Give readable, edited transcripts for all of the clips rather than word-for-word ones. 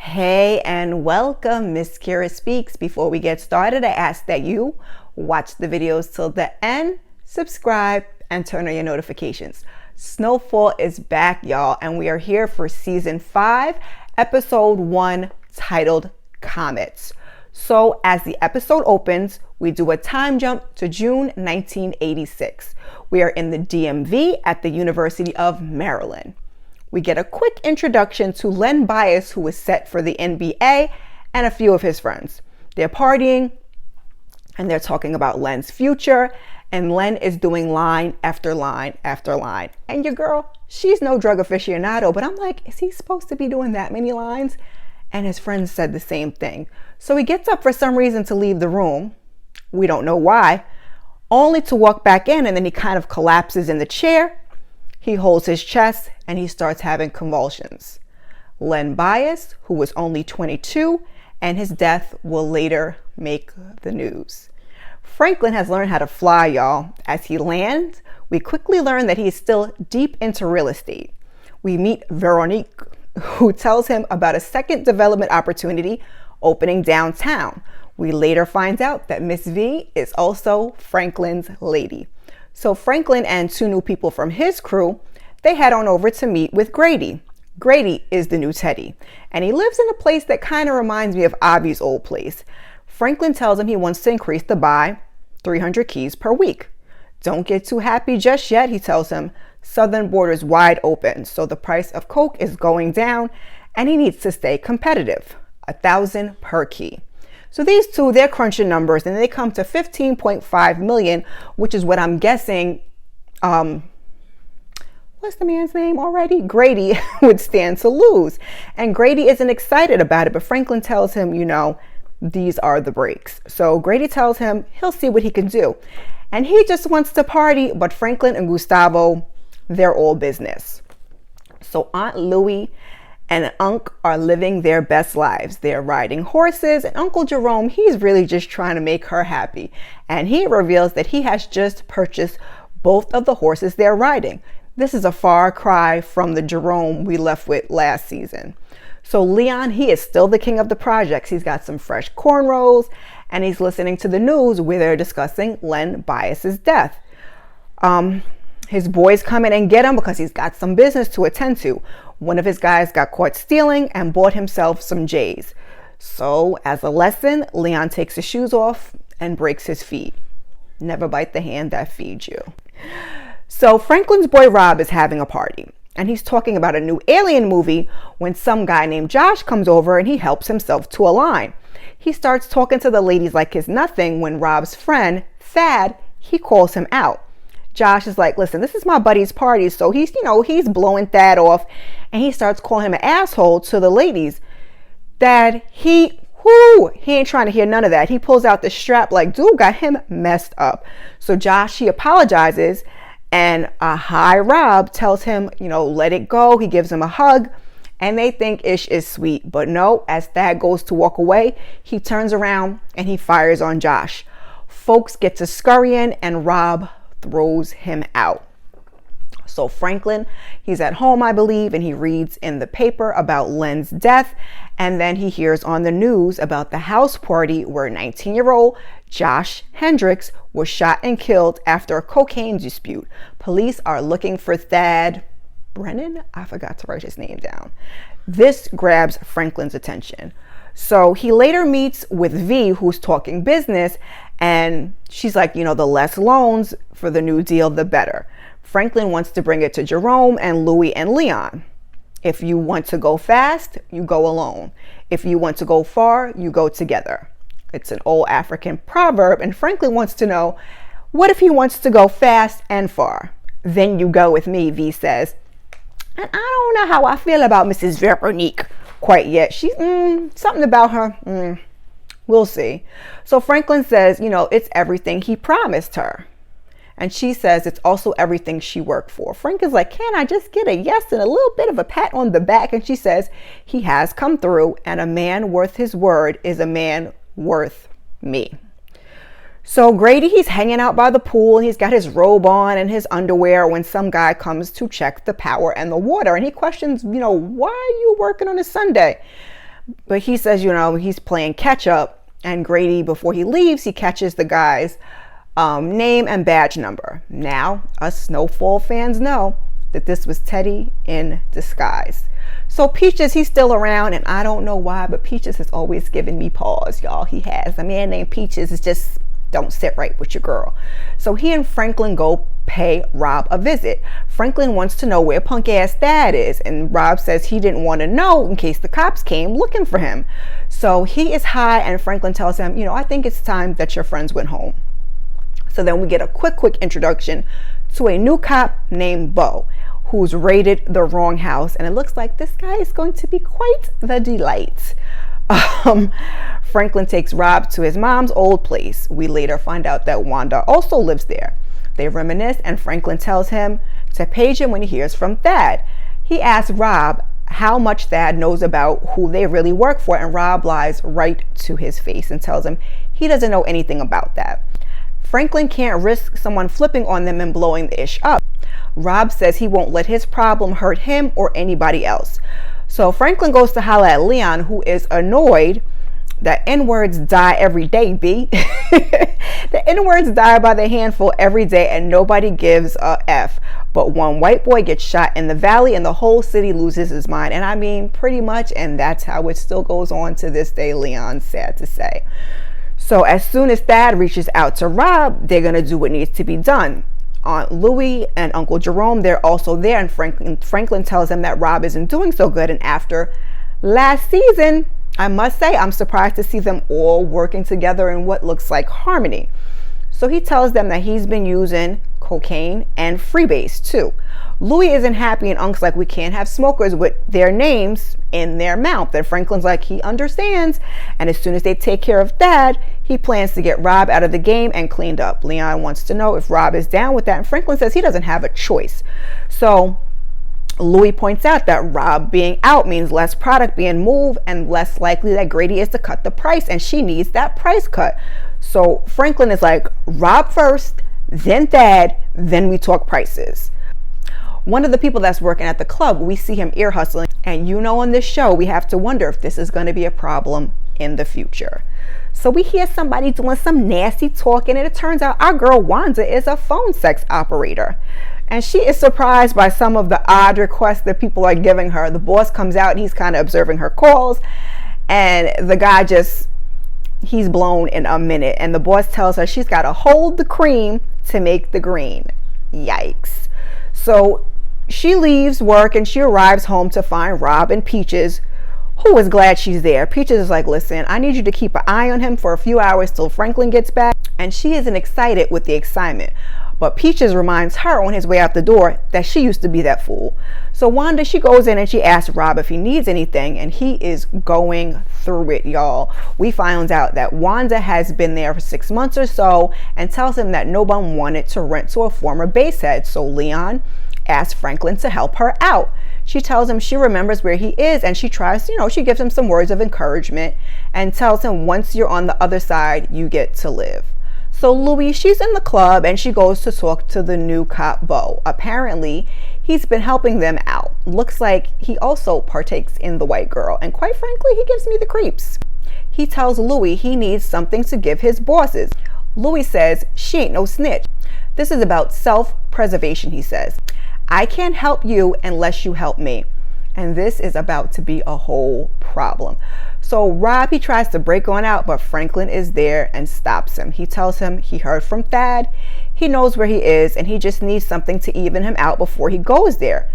Hey and welcome, msKIRAspeaks. Before we get started, I ask that you watch the videos till the end, subscribe, and turn on your notifications. Snowfall is back, y'all, and we are here for season 5, episode 1, titled Comets. So as the episode opens, we do a time jump to June 1986. We are in the DMV at the University of Maryland. We get a quick introduction to Len Bias, who is set for the NBA, and a few of his friends. They're partying and they're talking about Len's future, and Len is doing line after line after line. And your girl, she's no drug aficionado, but I'm like, is he supposed to be doing that many lines? And his friends said the same thing. So he gets up for some reason to leave the room. We don't know why, only to walk back in, and then he kind of collapses in the chair. He holds his chest and he starts having convulsions. Len Bias, who was only 22, and his death will later make the news. Franklin has learned how to fly, y'all. As he lands, we quickly learn that he is still deep into real estate. We meet Veronique, who tells him about a second development opportunity opening downtown. We later find out that Miss V is also Franklin's lady. So Franklin and 2 new people from his crew, they head on over to meet with Grady. Grady is the new Teddy, and he lives in a place that kind of reminds me of Avi's old place. Franklin tells him he wants to increase the buy 300 keys per week. Don't get too happy just yet, he tells him. Southern border's wide open, so the price of coke is going down, and he needs to stay competitive. 1,000 per key. So these two, they're crunching numbers, and they come to 15.5 million, which is what I'm guessing, what's the man's name already? Grady would stand to lose. And Grady isn't excited about it, but Franklin tells him, these are the breaks. So Grady tells him he'll see what he can do. And he just wants to party, but Franklin and Gustavo, they're all business. So Aunt Louie and Unc are living their best lives. They're riding horses, and Uncle Jerome, he's really just trying to make her happy. And he reveals that he has just purchased both of the horses they're riding. This is a far cry from the Jerome we left with last season. So Leon, he is still the king of the projects. He's got some fresh cornrows, and he's listening to the news where they're discussing Len Bias's death. His boys come in and get him because he's got some business to attend to. One of his guys got caught stealing and bought himself some J's. So as a lesson, Leon takes his shoes off and breaks his feet. Never bite the hand that feeds you. So Franklin's boy Rob is having a party, and he's talking about a new Alien movie when some guy named Josh comes over and he helps himself to a line. He starts talking to the ladies like it's nothing when Rob's friend, Thad, he calls him out. Josh is like, listen, this is my buddy's party. So he's blowing Thad off, and he starts calling him an asshole to the ladies. That he ain't trying to hear none of that. He pulls out the strap like, dude got him messed up. So Josh, he apologizes, and a high Rob tells him, let it go. He gives him a hug, and they think Ish is sweet. But no, as Thad goes to walk away, he turns around and he fires on Josh. Folks get to scurrying, and Rob throws him out. So Franklin, he's at home, I believe, and he reads in the paper about Len's death, and then he hears on the news about the house party where 19-year-old Josh Hendricks was shot and killed after a cocaine dispute. Police are looking for Thad Brennan. I forgot to write his name down. This grabs Franklin's attention. So he later meets with V, who's talking business, and she's like, the less loans for the new deal, the better. Franklin wants to bring it to Jerome and Louie and Leon. If you want to go fast, you go alone. If you want to go far, you go together. It's an old African proverb, and Franklin wants to know, what if he wants to go fast and far? Then you go with me, V says. And I don't know how I feel about Mrs. Veronique quite yet. She's something about her. We'll see. So Franklin says, it's everything he promised her. And she says it's also everything she worked for. Franklin's like, can I just get a yes and a little bit of a pat on the back? And she says, he has come through, and a man worth his word is a man worth me. So Grady, he's hanging out by the pool, and he's got his robe on and his underwear when some guy comes to check the power and the water. And he questions, why are you working on a Sunday? But he says, he's playing catch up, and Grady, before he leaves, he catches the guy's name and badge number. Now, us Snowfall fans know that this was Teddy in disguise. So Peaches, he's still around, and I don't know why, but Peaches has always given me pause, y'all. He has. A man named Peaches is just don't sit right with your girl. So he and Franklin go pay Rob a visit. Franklin wants to know where punk ass Thad is, and Rob says he didn't want to know in case the cops came looking for him. So he is high, and Franklin tells him, I think it's time that your friends went home. So then we get a quick introduction to a new cop named Bo, who's raided the wrong house, and it looks like this guy is going to be quite the delight. Franklin takes Rob to his mom's old place. We later find out that Wanda also lives there. They reminisce, and Franklin tells him to page him when he hears from Thad. He asks Rob how much Thad knows about who they really work for, and Rob lies right to his face and tells him he doesn't know anything about that. Franklin can't risk someone flipping on them and blowing the ish up. Rob says he won't let his problem hurt him or anybody else. So Franklin goes to holler at Leon, who is annoyed that N-words die every day, B. The N-words die by the handful every day, and nobody gives a F. But one white boy gets shot in the valley, and the whole city loses his mind. And I mean, pretty much, and that's how it still goes on to this day, Leon, sad to say. So as soon as Thad reaches out to Rob, they're going to do what needs to be done. Aunt Louie and Uncle Jerome, they're also there, and Franklin tells them that Rob isn't doing so good. And after last season, I must say, I'm surprised to see them all working together in what looks like harmony. So he tells them that he's been using cocaine and freebase too. Louie isn't happy, and Unc's like, we can't have smokers with their names in their mouth. And Franklin's like, he understands. And as soon as they take care of Thad, he plans to get Rob out of the game and cleaned up. Leon wants to know if Rob is down with that, and Franklin says he doesn't have a choice. So Louie points out that Rob being out means less product being moved and less likely that Grady is to cut the price, and she needs that price cut. So Franklin is like, Rob first, then Thad, then we talk prices. One of the people that's working at the club, we see him ear hustling, and on this show we have to wonder if this is going to be a problem in the future. So we hear somebody doing some nasty talking, and it turns out our girl Wanda is a phone sex operator. And she is surprised by some of the odd requests that people are giving her. The boss comes out and he's kind of observing her calls, and the guy he's blown in a minute. And the boss tells her she's got to hold the cream to make the green. Yikes. So she leaves work and she arrives home to find Rob and Peaches, who is glad she's there. Peaches is like, listen, I need you to keep an eye on him for a few hours till Franklin gets back. And she isn't excited with the excitement. But Peaches reminds her on his way out the door that she used to be that fool. So Wanda, she goes in and she asks Rob if he needs anything, and he is going through it, y'all. We found out that Wanda has been there for 6 months or so and tells him that no one wanted to rent to a former basehead. So Leon asks Franklin to help her out. She tells him she remembers where he is, and she tries, she gives him some words of encouragement and tells him once you're on the other side, you get to live. So Louie, she's in the club and she goes to talk to the new cop, Bo. Apparently, he's been helping them out. Looks like he also partakes in the white girl. And quite frankly, he gives me the creeps. He tells Louie he needs something to give his bosses. Louie says she ain't no snitch. This is about self-preservation, he says. I can't help you unless you help me. And this is about to be a whole problem. So Rob, he tries to break on out, but Franklin is there and stops him. He tells him he heard from Thad, he knows where he is, and he just needs something to even him out before he goes there.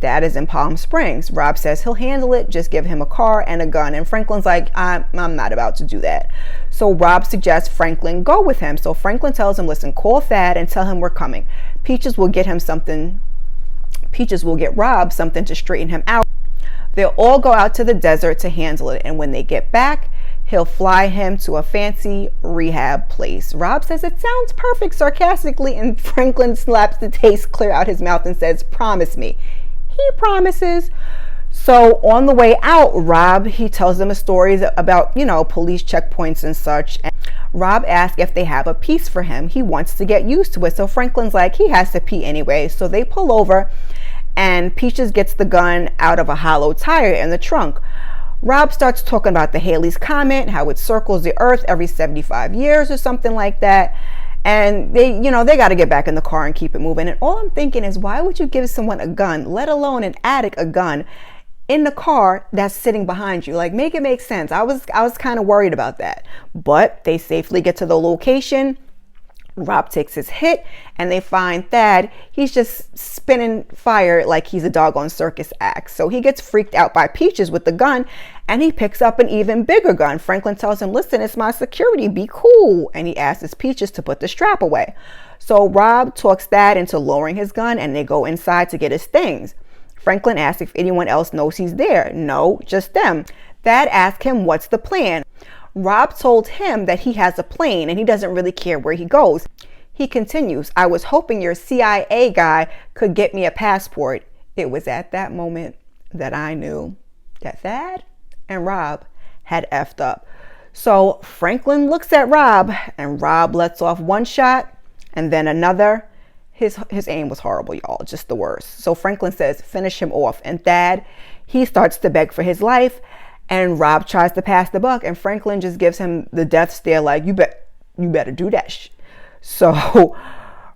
Thad is in Palm Springs. Rob says he'll handle it, just give him a car and a gun. And Franklin's like, I'm not about to do that. So Rob suggests Franklin go with him. So Franklin tells him, listen, call Thad and tell him we're coming. Peaches will get Rob something to straighten him out. They'll all go out to the desert to handle it, and when they get back, he'll fly him to a fancy rehab place. Rob says it sounds perfect sarcastically, and Franklin slaps the taste clear out his mouth and says, promise me. He promises. So on the way out, Rob, he tells them a story about, police checkpoints and such. And Rob asks if they have a piece for him. He wants to get used to it. So Franklin's like, he has to pee anyway. So they pull over, and Peaches gets the gun out of a hollow tire in the trunk. Rob starts talking about the Halley's Comet, how it circles the earth every 75 years or something like that. And they got to get back in the car and keep it moving. And all I'm thinking is, why would you give someone a gun, let alone an addict a gun, in the car that's sitting behind you? Like, make it make sense. I was kind of worried about that. But they safely get to the location. Rob takes his hit and they find Thad. He's just spinning fire like he's a doggone circus act. So he gets freaked out by Peaches with the gun and he picks up an even bigger gun. Franklin tells him, listen, it's my security, be cool. And he asks Peaches to put the strap away. So Rob talks Thad into lowering his gun and they go inside to get his things. Franklin asks if anyone else knows he's there. No, just them. Thad asks him what's the plan. Rob told him that he has a plane and he doesn't really care where he goes. He continues, I was hoping your CIA guy could get me a passport. It was at that moment that I knew that Thad and Rob had effed up. So Franklin looks at Rob and Rob lets off one shot and then another. His aim was horrible, y'all, just the worst. So Franklin says, finish him off. And Thad, he starts to beg for his life. And Rob tries to pass the buck, and Franklin just gives him the death stare like, you better do that. So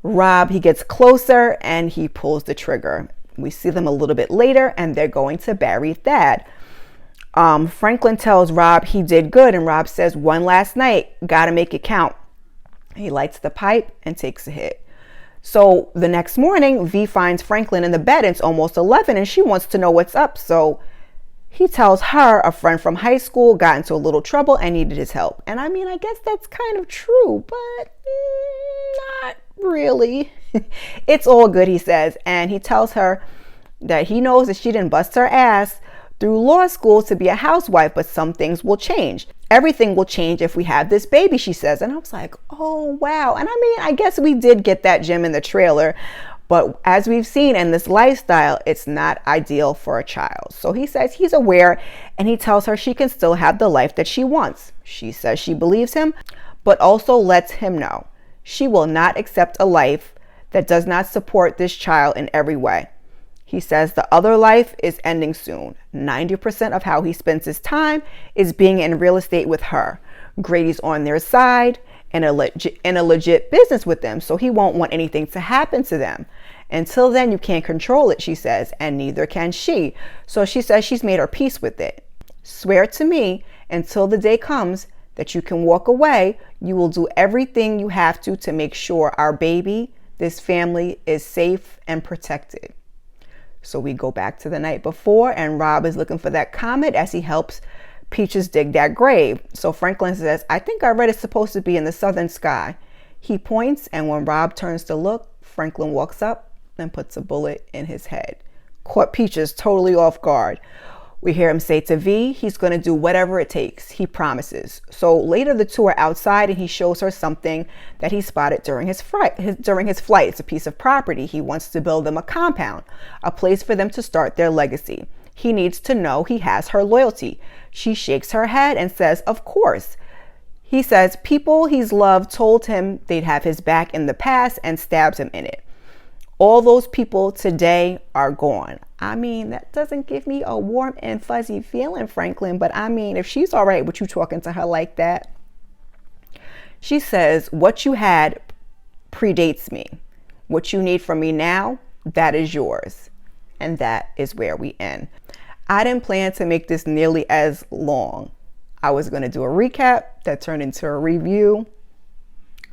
Rob, he gets closer and he pulls the trigger. We see them a little bit later and they're going to bury Thad. Franklin tells Rob he did good, and Rob says, one last night, gotta make it count. He lights the pipe and takes a hit. So the next morning, V finds Franklin in the bed. It's almost 11 and she wants to know what's up. So he tells her a friend from high school got into a little trouble and needed his help. And I mean, I guess that's kind of true, but not really. It's all good, he says. And he tells her that he knows that she didn't bust her ass through law school to be a housewife, but some things will change. Everything will change if we have this baby, she says. And I was like, oh, wow. And I mean, I guess we did get that gem in the trailer. But as we've seen in this lifestyle, it's not ideal for a child. So he says he's aware and he tells her she can still have the life that she wants. She says she believes him, but also lets him know she will not accept a life that does not support this child in every way. He says the other life is ending soon. 90% of how he spends his time is being in real estate with her. Grady's on their side in a legit business with them, so he won't want anything to happen to them. Until then, you can't control it, she says, and neither can she. So she says she's made her peace with it. Swear to me until the day comes that you can walk away, you will do everything you have to make sure our baby, this family, is safe and protected. So we go back to the night before, and Rob is looking for that comet as he helps Peaches dig that grave. So Franklin says, I think I read it's supposed to be in the southern sky. He points, and when Rob turns to look, Franklin walks up and puts a bullet in his head. Caught Peaches totally off guard. We hear him say to V, he's going to do whatever it takes. He promises. So later the two are outside and he shows her something that he spotted during his flight. It's a piece of property. He wants to build them a compound, a place for them to start their legacy. He needs to know he has her loyalty. She shakes her head and says, of course. He says people he's loved told him they'd have his back in the past and stabs him in it. All those people today are gone. I mean, that doesn't give me a warm and fuzzy feeling, Franklin, but I mean, if she's all right with you talking to her like that. She says, what you had predates me. What you need from me now, that is yours. And that is where we end. I didn't plan to make this nearly as long. I was going to do a recap that turned into a review.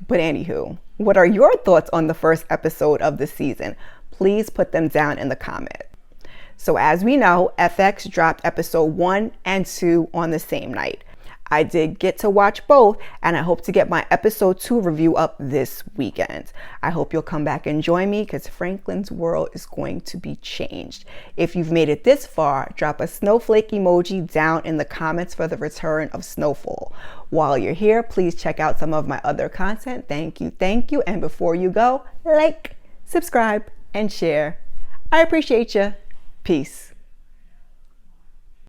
But anywho, what are your thoughts on the first episode of the season? Please put them down in the comments. So as we know, FX dropped episode 1 and 2 on the same night. I did get to watch both, and I hope to get my episode 2 review up this weekend. I hope you'll come back and join me because Franklin's world is going to be changed. If you've made it this far, drop a snowflake emoji down in the comments for the return of Snowfall. While you're here, please check out some of my other content. Thank you. And before you go, like, subscribe, and share. I appreciate you. Peace.